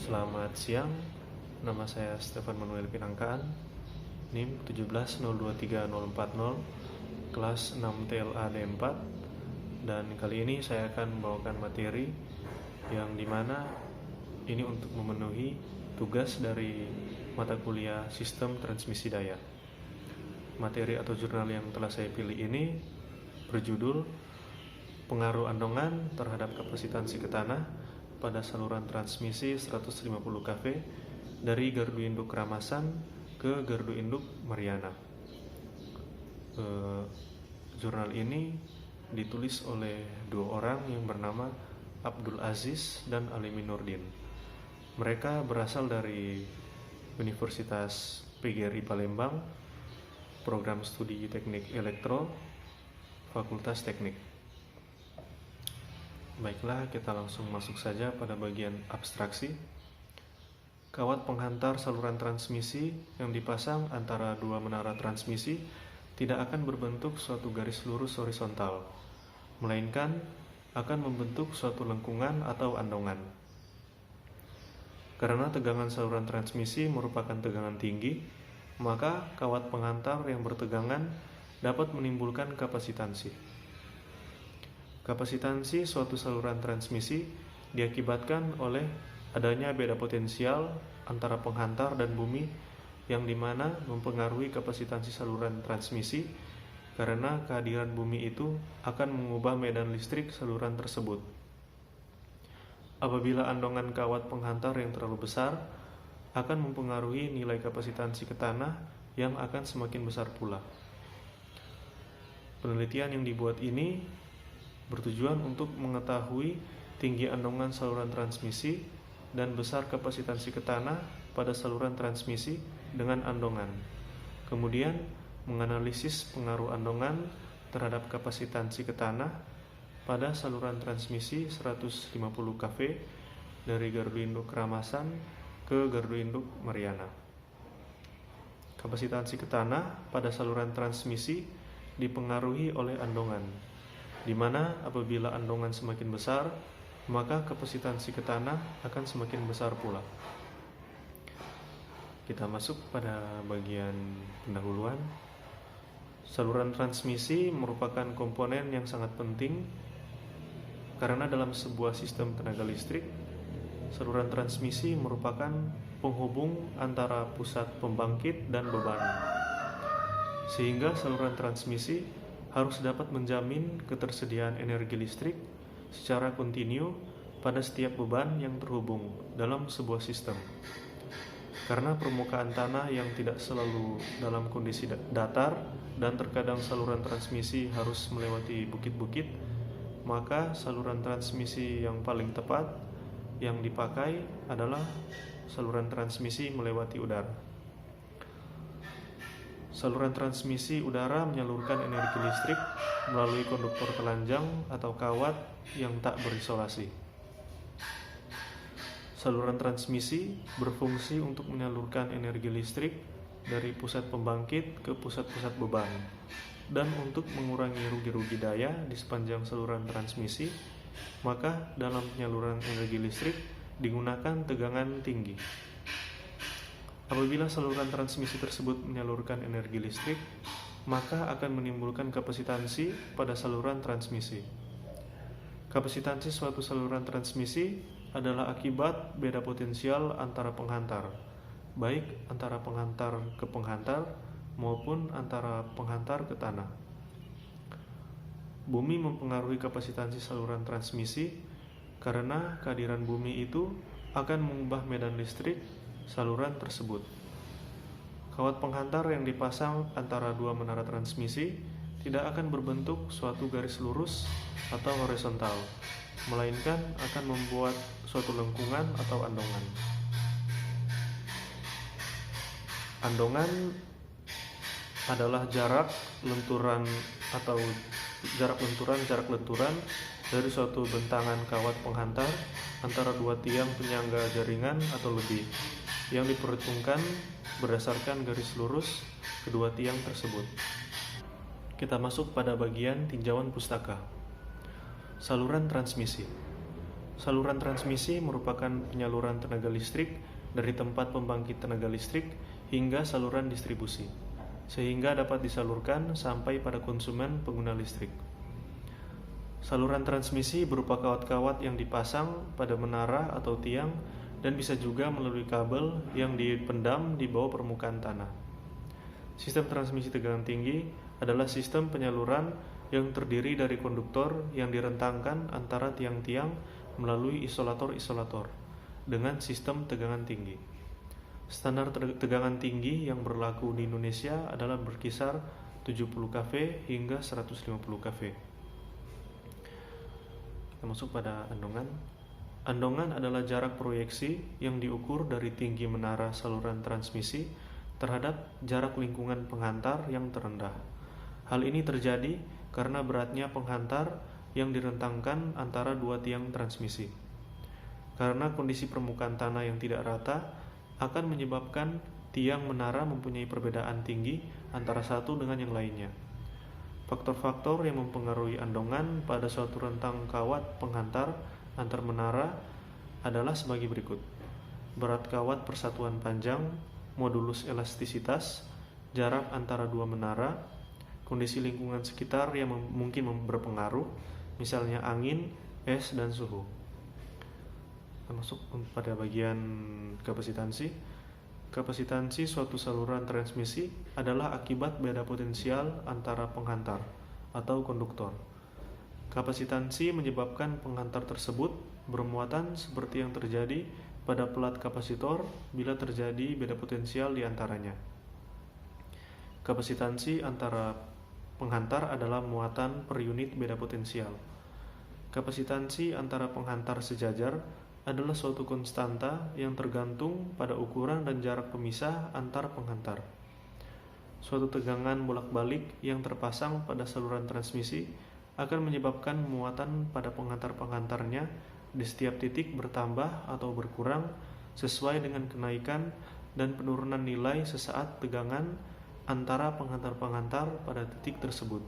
Selamat siang, nama saya Stefan Manuel Pinangkaan, NIM 1702340, kelas 6 TLA D4. Dan kali ini saya akan membawakan materi yang dimana ini untuk memenuhi tugas dari mata kuliah Sistem Transmisi Daya. Materi atau jurnal yang telah saya pilih ini berjudul Pengaruh andongan terhadap kapasitansi ke tanah pada saluran transmisi 150 kV dari gardu induk Ramasan ke gardu induk Mariana. Jurnal ini ditulis oleh dua orang yang bernama Abdul Aziz dan Alimi Nurdin. Mereka berasal dari Universitas PGRI Palembang, Program Studi Teknik Elektro, Fakultas Teknik. Baiklah, kita langsung masuk saja pada bagian abstraksi. Kawat penghantar saluran transmisi yang dipasang antara dua menara transmisi tidak akan berbentuk suatu garis lurus horizontal, melainkan akan membentuk suatu lengkungan atau andongan. Karena tegangan saluran transmisi merupakan tegangan tinggi, maka kawat penghantar yang bertegangan dapat menimbulkan kapasitansi. Kapasitansi suatu saluran transmisi diakibatkan oleh adanya beda potensial antara penghantar dan bumi yang dimana mempengaruhi kapasitansi saluran transmisi karena kehadiran bumi itu akan mengubah medan listrik saluran tersebut. Apabila andongan kawat penghantar yang terlalu besar akan mempengaruhi nilai kapasitansi ke tanah yang akan semakin besar pula. Penelitian yang dibuat ini bertujuan untuk mengetahui tinggi andongan saluran transmisi dan besar kapasitansi ke tanah pada saluran transmisi dengan andongan. Kemudian menganalisis pengaruh andongan terhadap kapasitansi ke tanah pada saluran transmisi 150 kV dari gardu induk Ramasan ke gardu induk Mariana. Kapasitansi ke tanah pada saluran transmisi dipengaruhi oleh andongan, di mana apabila andongan semakin besar, maka kapasitansi ke tanah akan semakin besar pula. Kita masuk pada bagian pendahuluan. Saluran transmisi merupakan komponen yang sangat penting karena dalam sebuah sistem tenaga listrik, saluran transmisi merupakan penghubung antara pusat pembangkit dan beban. Sehingga saluran transmisi harus dapat menjamin ketersediaan energi listrik secara kontinu pada setiap beban yang terhubung dalam sebuah sistem. Karena permukaan tanah yang tidak selalu dalam kondisi datar dan terkadang saluran transmisi harus melewati bukit-bukit, maka saluran transmisi yang paling tepat yang dipakai adalah saluran transmisi melewati udara. Saluran transmisi udara menyalurkan energi listrik melalui konduktor telanjang atau kawat yang tak berisolasi. Saluran transmisi berfungsi untuk menyalurkan energi listrik dari pusat pembangkit ke pusat-pusat beban dan untuk mengurangi rugi-rugi daya di sepanjang saluran transmisi, maka dalam penyaluran energi listrik digunakan tegangan tinggi. Apabila saluran transmisi tersebut menyalurkan energi listrik, maka akan menimbulkan kapasitansi pada saluran transmisi. Kapasitansi suatu saluran transmisi adalah akibat beda potensial antara penghantar, baik antara penghantar ke penghantar maupun antara penghantar ke tanah. Bumi mempengaruhi kapasitansi saluran transmisi karena kehadiran bumi itu akan mengubah medan listrik saluran tersebut. Kawat penghantar yang dipasang antara dua menara transmisi tidak akan berbentuk suatu garis lurus atau horizontal, melainkan akan membuat suatu lengkungan atau andongan. Andongan adalah jarak lenturan dari suatu bentangan kawat penghantar antara dua tiang penyangga jaringan atau lebih, yang diperhitungkan berdasarkan garis lurus kedua tiang tersebut. Kita masuk pada bagian tinjauan pustaka. Saluran transmisi. Saluran transmisi merupakan penyaluran tenaga listrik dari tempat pembangkit tenaga listrik hingga saluran distribusi, sehingga dapat disalurkan sampai pada konsumen pengguna listrik. Saluran transmisi berupa kawat-kawat yang dipasang pada menara atau tiang dan bisa juga melalui kabel yang dipendam di bawah permukaan tanah. Sistem transmisi tegangan tinggi adalah sistem penyaluran yang terdiri dari konduktor yang direntangkan antara tiang-tiang melalui isolator-isolator dengan sistem tegangan tinggi. Standar tegangan tinggi yang berlaku di Indonesia adalah berkisar 70 kV hingga 150 kV. Kita masuk pada andongan. Andongan adalah jarak proyeksi yang diukur dari tinggi menara saluran transmisi terhadap jarak lingkungan penghantar yang terendah. Hal ini terjadi karena beratnya penghantar yang direntangkan antara dua tiang transmisi. Karena kondisi permukaan tanah yang tidak rata akan menyebabkan tiang menara mempunyai perbedaan tinggi antara satu dengan yang lainnya. Faktor-faktor yang mempengaruhi andongan pada suatu rentang kawat penghantar antar menara adalah sebagai berikut: berat kawat persatuan panjang, modulus elastisitas, jarak antara dua menara, kondisi lingkungan sekitar yang mungkin berpengaruh, misalnya angin, es, dan suhu. Kita masuk pada bagian kapasitansi. Kapasitansi suatu saluran transmisi adalah akibat beda potensial antara penghantar atau konduktor. Kapasitansi menyebabkan penghantar tersebut bermuatan seperti yang terjadi pada pelat kapasitor bila terjadi beda potensial di antaranya. Kapasitansi antara penghantar adalah muatan per unit beda potensial. Kapasitansi antara penghantar sejajar adalah suatu konstanta yang tergantung pada ukuran dan jarak pemisah antar penghantar. Suatu tegangan bolak-balik yang terpasang pada saluran transmisi akan menyebabkan muatan pada penghantar-penghantarnya di setiap titik bertambah atau berkurang sesuai dengan kenaikan dan penurunan nilai sesaat tegangan antara penghantar-penghantar pada titik tersebut.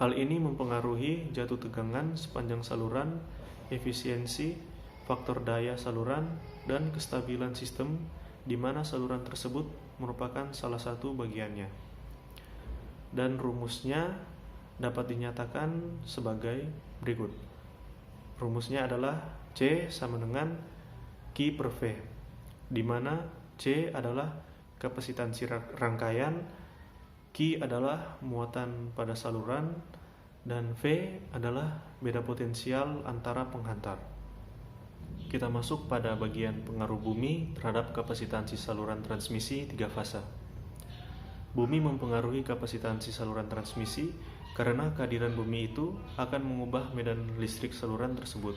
Hal ini mempengaruhi jatuh tegangan sepanjang saluran, efisiensi, faktor daya saluran, dan kestabilan sistem di mana saluran tersebut merupakan salah satu bagiannya. Dan rumusnya dapat dinyatakan sebagai berikut. Rumusnya adalah C sama dengan Q per V, di mana C adalah kapasitansi rangkaian, Q adalah muatan pada saluran, dan V adalah beda potensial antara penghantar. Kita masuk pada bagian pengaruh bumi terhadap kapasitansi saluran transmisi 3 fase. Bumi mempengaruhi kapasitansi saluran transmisi karena kehadiran bumi itu akan mengubah medan listrik saluran tersebut.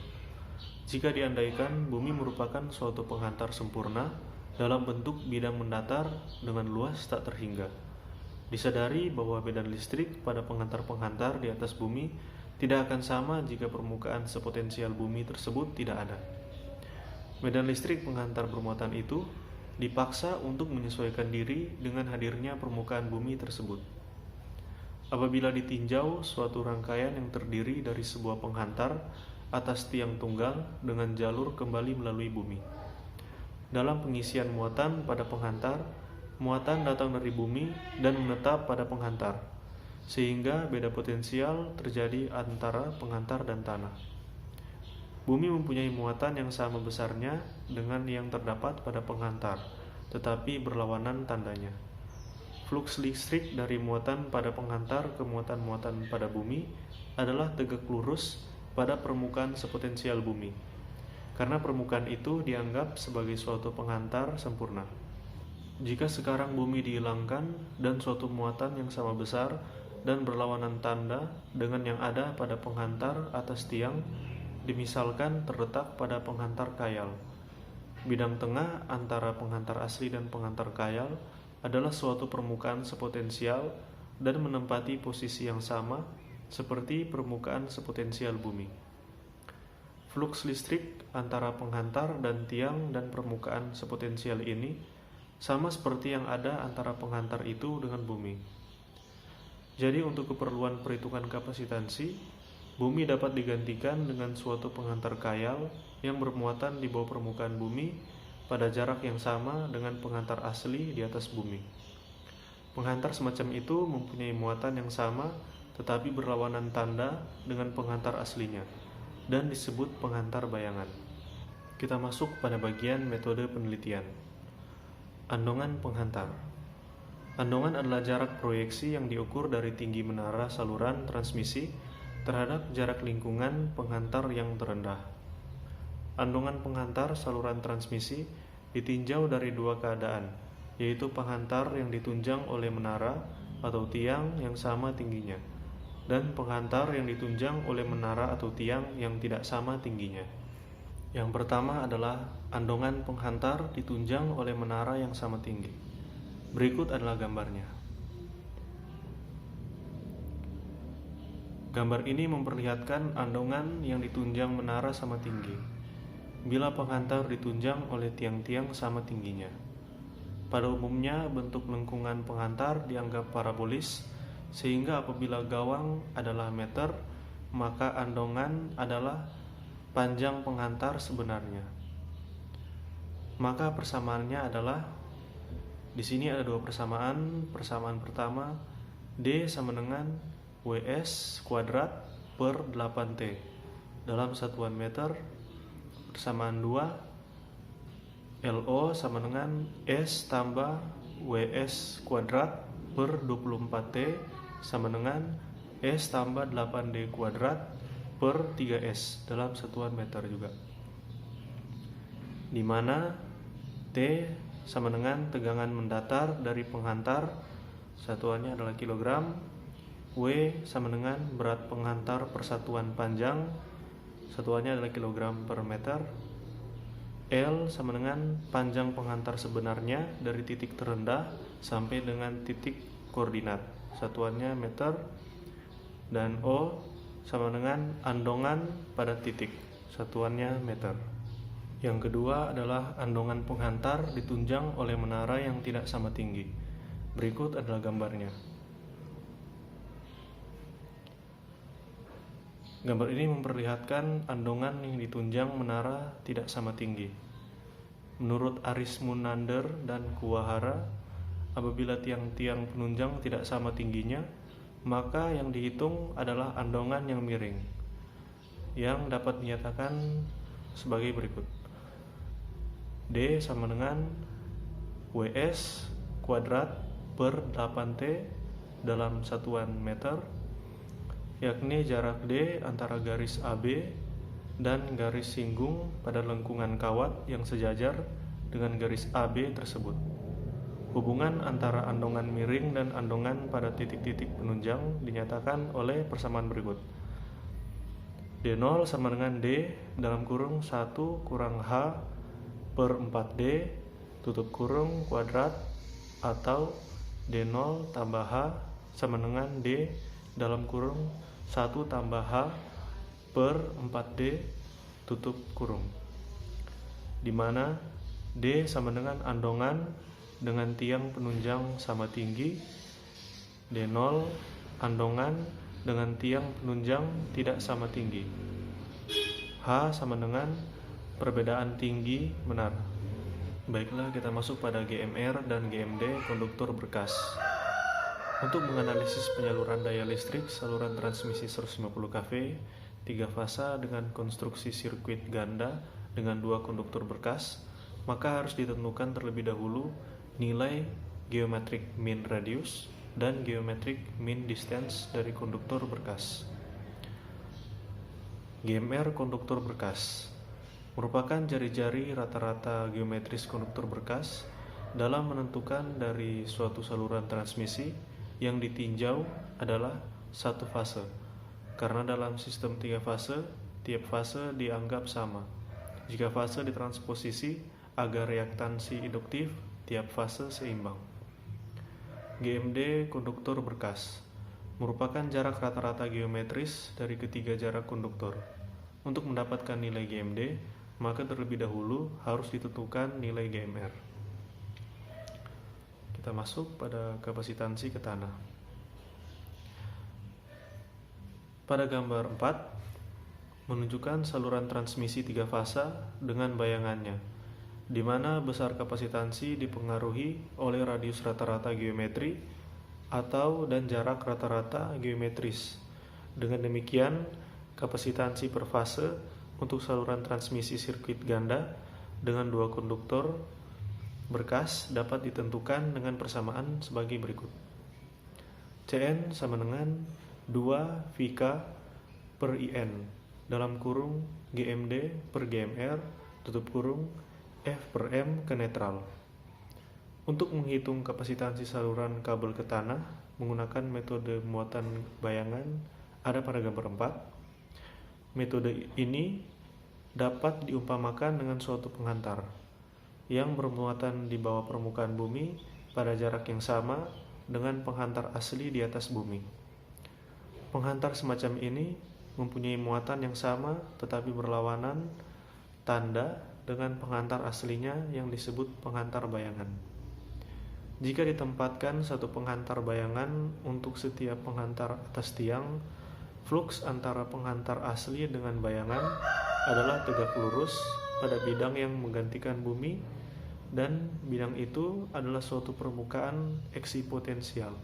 Jika diandaikan bumi merupakan suatu penghantar sempurna dalam bentuk bidang mendatar dengan luas tak terhingga, disadari bahwa medan listrik pada penghantar-penghantar di atas bumi tidak akan sama jika permukaan sepotensial bumi tersebut tidak ada. Medan listrik penghantar bermuatan itu dipaksa untuk menyesuaikan diri dengan hadirnya permukaan bumi tersebut. Apabila ditinjau suatu rangkaian yang terdiri dari sebuah penghantar atas tiang tunggal dengan jalur kembali melalui bumi. Dalam pengisian muatan pada penghantar, muatan datang dari bumi dan menetap pada penghantar, sehingga beda potensial terjadi antara penghantar dan tanah. Bumi mempunyai muatan yang sama besarnya dengan yang terdapat pada penghantar, tetapi berlawanan tandanya. Flux listrik dari muatan pada penghantar ke muatan-muatan pada bumi adalah tegak lurus pada permukaan sepotensial bumi, karena permukaan itu dianggap sebagai suatu penghantar sempurna. Jika sekarang bumi dihilangkan dan suatu muatan yang sama besar dan berlawanan tanda dengan yang ada pada penghantar atas tiang, dimisalkan terletak pada penghantar kayal. Bidang tengah antara penghantar asli dan penghantar kayal adalah suatu permukaan sepotensial dan menempati posisi yang sama seperti permukaan sepotensial bumi. Flux listrik antara penghantar dan tiang dan permukaan sepotensial ini sama seperti yang ada antara penghantar itu dengan bumi. Jadi untuk keperluan perhitungan kapasitansi, bumi dapat digantikan dengan suatu penghantar khayal yang bermuatan di bawah permukaan bumi pada jarak yang sama dengan penghantar asli di atas bumi. Penghantar semacam itu mempunyai muatan yang sama tetapi berlawanan tanda dengan penghantar aslinya dan disebut penghantar bayangan. Kita masuk pada bagian metode penelitian. Andongan penghantar. Andongan adalah jarak proyeksi yang diukur dari tinggi menara saluran transmisi terhadap jarak lingkungan penghantar yang terendah. Andongan penghantar saluran transmisi ditinjau dari dua keadaan, yaitu penghantar yang ditunjang oleh menara atau tiang yang sama tingginya, dan penghantar yang ditunjang oleh menara atau tiang yang tidak sama tingginya. Yang pertama adalah andongan penghantar ditunjang oleh menara yang sama tinggi. Berikut adalah gambarnya. Gambar ini memperlihatkan andongan yang ditunjang menara sama tinggi, bila penghantar ditunjang oleh tiang-tiang sama tingginya. Pada umumnya, bentuk lengkungan penghantar dianggap parabolis, sehingga apabila gawang adalah meter, maka andongan adalah panjang penghantar sebenarnya. Maka persamaannya adalah, di sini ada dua persamaan. Persamaan pertama, D sama dengan WS kuadrat per 8T dalam satuan meter. Persamaan 2, LO sama dengan S tambah WS kuadrat per 24T sama dengan S tambah 8D kuadrat per 3S dalam satuan meter juga, di mana T sama dengan tegangan mendatar dari penghantar, satuannya adalah kilogram. W sama dengan berat penghantar persatuan panjang, satuannya adalah kilogram per meter. L sama dengan panjang penghantar sebenarnya dari titik terendah sampai dengan titik koordinat, satuannya meter. Dan O sama dengan andongan pada titik, satuannya meter. Yang kedua adalah andongan penghantar ditunjang oleh menara yang tidak sama tinggi. Berikut adalah gambarnya. Gambar ini memperlihatkan andongan yang ditunjang menara tidak sama tinggi. Menurut Aris Munander dan Kuwahara, apabila tiang-tiang penunjang tidak sama tingginya, maka yang dihitung adalah andongan yang miring, yang dapat dinyatakan sebagai berikut. D sama dengan WS kuadrat per 8T dalam satuan meter, yakni jarak D antara garis AB dan garis singgung pada lengkungan kawat yang sejajar dengan garis AB tersebut. Hubungan antara andongan miring dan andongan pada titik-titik penunjang dinyatakan oleh persamaan berikut. D0 sama dengan D dalam kurung 1 kurang H per 4D tutup kurung kuadrat, atau D0 tambah H sama dengan D dalam kurung 1 tambah H per 4D tutup kurung, di mana D sama dengan andongan dengan tiang penunjang sama tinggi, D0 andongan dengan tiang penunjang tidak sama tinggi. H sama dengan perbedaan tinggi menara. Baiklah, kita masuk pada GMR dan GMD konduktor berkas. Untuk menganalisis penyaluran daya listrik saluran transmisi 150 kV 3 fasa dengan konstruksi sirkuit ganda dengan 2 konduktor berkas, maka harus ditentukan terlebih dahulu nilai geometric mean radius dan geometric mean distance dari konduktor berkas. GMR konduktor berkas merupakan jari-jari rata-rata geometris konduktor berkas dalam menentukan dari suatu saluran transmisi yang ditinjau adalah satu fase, karena dalam sistem 3 fase, tiap fase dianggap sama. Jika fase ditransposisi agar reaktansi induktif, tiap fase seimbang. GMD konduktor berkas merupakan jarak rata-rata geometris dari ketiga jarak konduktor. Untuk mendapatkan nilai GMD, maka terlebih dahulu harus ditentukan nilai GMR. Kita masuk pada kapasitansi ke tanah. Pada gambar 4 menunjukkan saluran transmisi 3 fasa dengan bayangannya, di mana besar kapasitansi dipengaruhi oleh radius rata-rata geometri atau dan jarak rata-rata geometris. Dengan demikian, kapasitansi per fase untuk saluran transmisi sirkuit ganda dengan 2 konduktor berkas dapat ditentukan dengan persamaan sebagai berikut. Cn sama dengan 2 Vk per In dalam kurung GMD per GMR tutup kurung F per M ke netral. Untuk menghitung kapasitansi saluran kabel ke tanah menggunakan metode muatan bayangan ada pada gambar 4. Metode ini dapat diumpamakan dengan suatu penghantar yang bermuatan di bawah permukaan bumi pada jarak yang sama dengan penghantar asli di atas bumi. Penghantar semacam ini mempunyai muatan yang sama tetapi berlawanan tanda dengan penghantar aslinya yang disebut penghantar bayangan. Jika ditempatkan satu penghantar bayangan untuk setiap penghantar atas tiang, fluks antara penghantar asli dengan bayangan adalah tegak lurus pada bidang yang menggantikan bumi, dan bidang itu adalah suatu permukaan eksipotensial.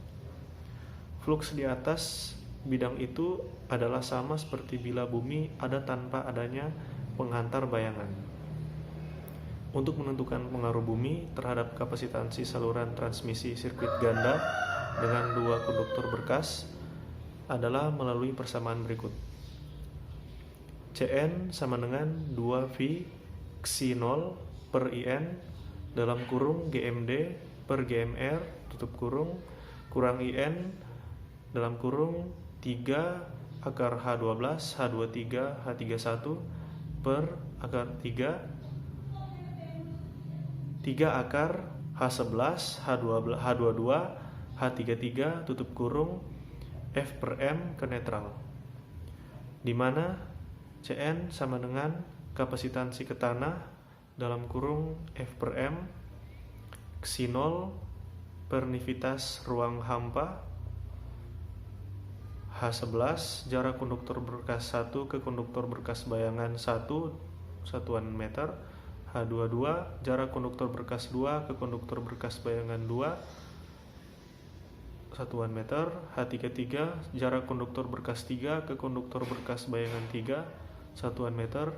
Fluks di atas bidang itu adalah sama seperti bila bumi ada tanpa adanya penghantar bayangan. Untuk menentukan pengaruh bumi terhadap kapasitansi saluran transmisi sirkuit ganda dengan 2 konduktor berkas adalah melalui persamaan berikut. Cn sama dengan 2V Xi0 per In dalam kurung GMD per GMR tutup kurung kurang In dalam kurung 3 akar H12 H23 H31 per akar 3 akar H11 H22 H33 tutup kurung F per M ke netral, di mana Cn sama dengan kapasitansi ke tanah dalam kurung F per M Xi0 per nivitas ruang hampa H11 jarak konduktor berkas 1 ke konduktor berkas bayangan 1 satuan meter, H22 jarak konduktor berkas 2 ke konduktor berkas bayangan 2 satuan meter, H33 jarak konduktor berkas 3 ke konduktor berkas bayangan 3 satuan meter,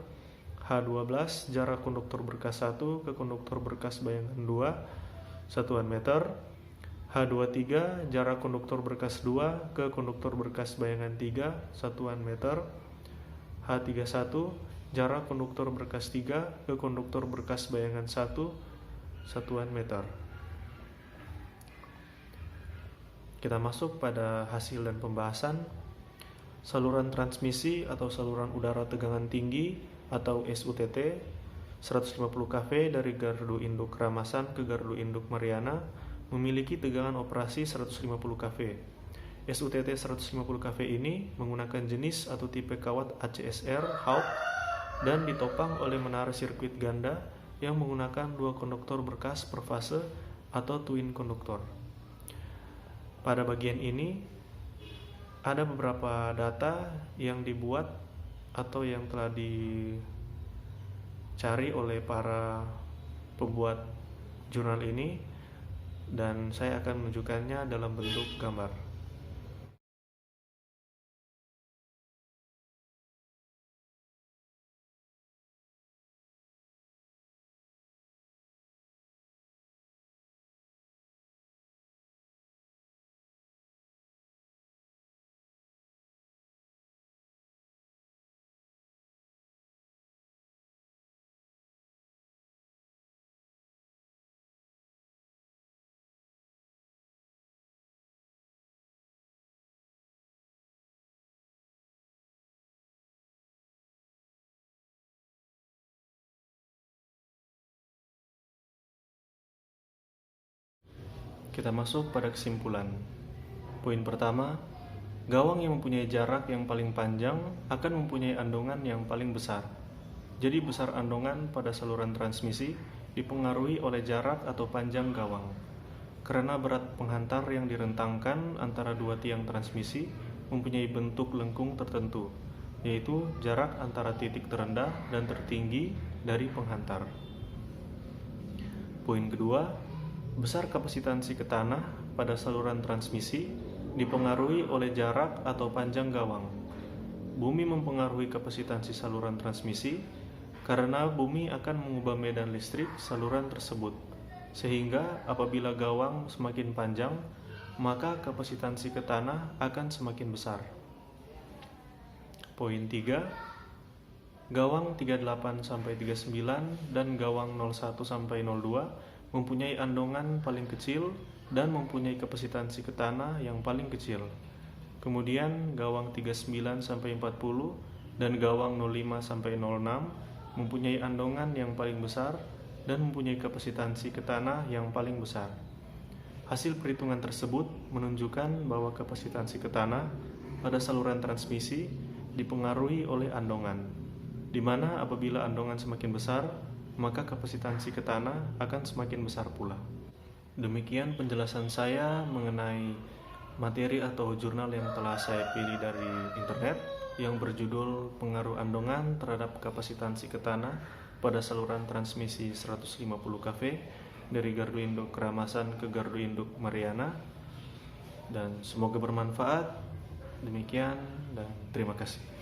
H12 jarak konduktor berkas 1 ke konduktor berkas bayangan 2 satuan meter, H23 jarak konduktor berkas 2 ke konduktor berkas bayangan 3 satuan meter, H31 jarak konduktor berkas 3 ke konduktor berkas bayangan 1 satuan meter. Kita masuk pada hasil dan pembahasan. Saluran transmisi atau saluran udara tegangan tinggi atau SUTT 150 kV dari gardu induk Ramasan ke gardu induk Mariana memiliki tegangan operasi 150 kV. SUTT 150 kV ini menggunakan jenis atau tipe kawat ACSR Hawk dan ditopang oleh menara sirkuit ganda yang menggunakan 2 konduktor berkas per fase atau twin konduktor. Pada bagian ini ada beberapa data yang dibuat atau yang telah dicari oleh para pembuat jurnal ini, dan saya akan menunjukkannya dalam bentuk gambar. Kita masuk pada kesimpulan. Poin pertama, gawang yang mempunyai jarak yang paling panjang akan mempunyai andongan yang paling besar. Jadi besar andongan pada saluran transmisi dipengaruhi oleh jarak atau panjang gawang. Karena berat penghantar yang direntangkan antara 2 tiang transmisi mempunyai bentuk lengkung tertentu, yaitu jarak antara titik terendah dan tertinggi dari penghantar. Poin kedua, besar kapasitansi ke tanah pada saluran transmisi dipengaruhi oleh jarak atau panjang gawang. Bumi mempengaruhi kapasitansi saluran transmisi karena bumi akan mengubah medan listrik saluran tersebut, sehingga apabila gawang semakin panjang, maka kapasitansi ke tanah akan semakin besar. Poin 3, gawang 38-39 dan gawang 01-02 mempunyai andongan paling kecil dan mempunyai kapasitansi ke tanah yang paling kecil. Kemudian gawang 39-40 dan gawang 05-06 mempunyai andongan yang paling besar dan mempunyai kapasitansi ke tanah yang paling besar. Hasil perhitungan tersebut menunjukkan bahwa kapasitansi ke tanah pada saluran transmisi dipengaruhi oleh andongan, di mana apabila andongan semakin besar, maka kapasitansi ke tanah akan semakin besar pula. Demikian penjelasan saya mengenai materi atau jurnal yang telah saya pilih dari internet yang berjudul Pengaruh Andongan Terhadap Kapasitansi ke Tanah pada Saluran Transmisi 150 kV dari Gardu Induk Keramasan ke Gardu Induk Mariana, dan semoga bermanfaat. Demikian dan terima kasih.